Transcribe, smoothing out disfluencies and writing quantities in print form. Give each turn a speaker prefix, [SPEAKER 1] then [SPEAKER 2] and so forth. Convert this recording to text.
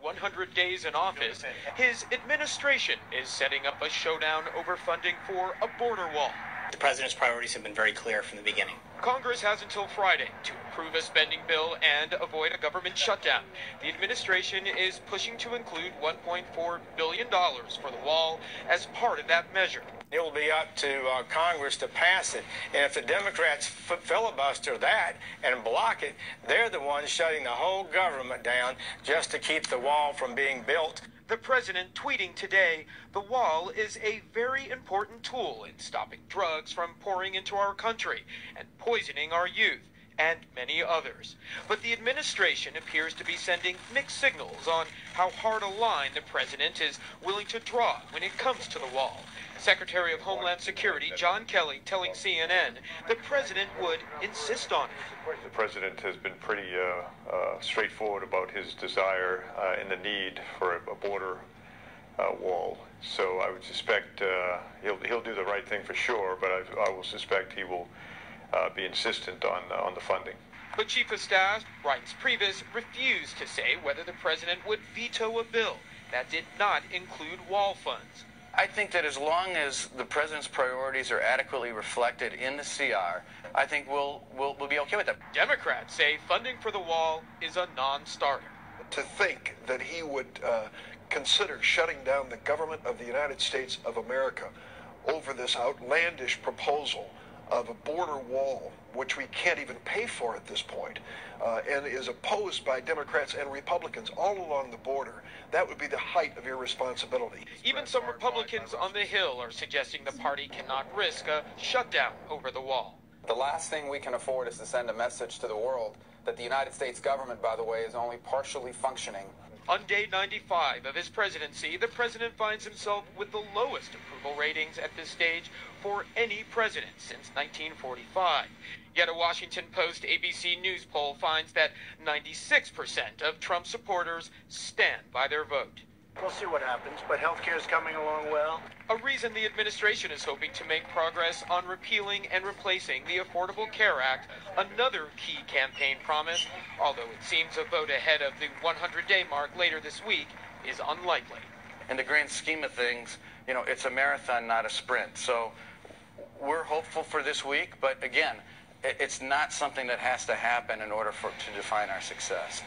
[SPEAKER 1] 100 days in office, his administration is setting up a showdown over funding for a border wall.
[SPEAKER 2] The president's priorities have been very clear from the beginning.
[SPEAKER 1] Congress has until Friday to approve a spending bill and avoid a government shutdown. The administration is pushing to include $1.4 billion for the wall as part of that measure.
[SPEAKER 3] It will be up to Congress to pass it. And if the Democrats filibuster that and block it, they're the ones shutting the whole government down just to keep the wall from being built.
[SPEAKER 1] The president tweeting today, the wall is a very important tool in stopping drugs from pouring into our country and poisoning our youth, and many others. But the administration appears to be sending mixed signals on how hard a line the president is willing to draw when it comes to the wall. Secretary of Homeland Security John Kelly telling CNN the president would insist on it.
[SPEAKER 4] The president has been pretty straightforward about his desire and the need for a border wall. So I would suspect he'll do the right thing for sure, but I will suspect he will be insistent on the funding.
[SPEAKER 1] But Chief of Staff Reince Priebus refused to say whether the president would veto a bill that did not include wall funds.
[SPEAKER 5] I think that as long as the president's priorities are adequately reflected in the CR, I think we'll be okay with that.
[SPEAKER 1] Democrats say funding for the wall is a non-starter.
[SPEAKER 6] To think that he would consider shutting down the government of the United States of America over this outlandish proposal of a border wall, which we can't even pay for at this point, and is opposed by Democrats and Republicans all along the border, that would be the height of irresponsibility.
[SPEAKER 1] Even some Republicans on the Hill are suggesting the party cannot risk a shutdown over the wall.
[SPEAKER 7] The last thing we can afford is to send a message to the world that the United States government, by the way, is only partially functioning.
[SPEAKER 1] On day 95 of his presidency, the president finds himself with the lowest approval ratings at this stage for any president since 1945. Yet a Washington Post ABC News poll finds that 96% of Trump supporters stand by their vote.
[SPEAKER 8] We'll see what happens, but healthcare is coming along well.
[SPEAKER 1] A reason the administration is hoping to make progress on repealing and replacing the Affordable Care Act, another key campaign promise, although it seems a vote ahead of the 100-day mark later this week is unlikely.
[SPEAKER 5] In the grand scheme of things, it's a marathon, not a sprint. So we're hopeful for this week, but again, it's not something that has to happen in order to define our success.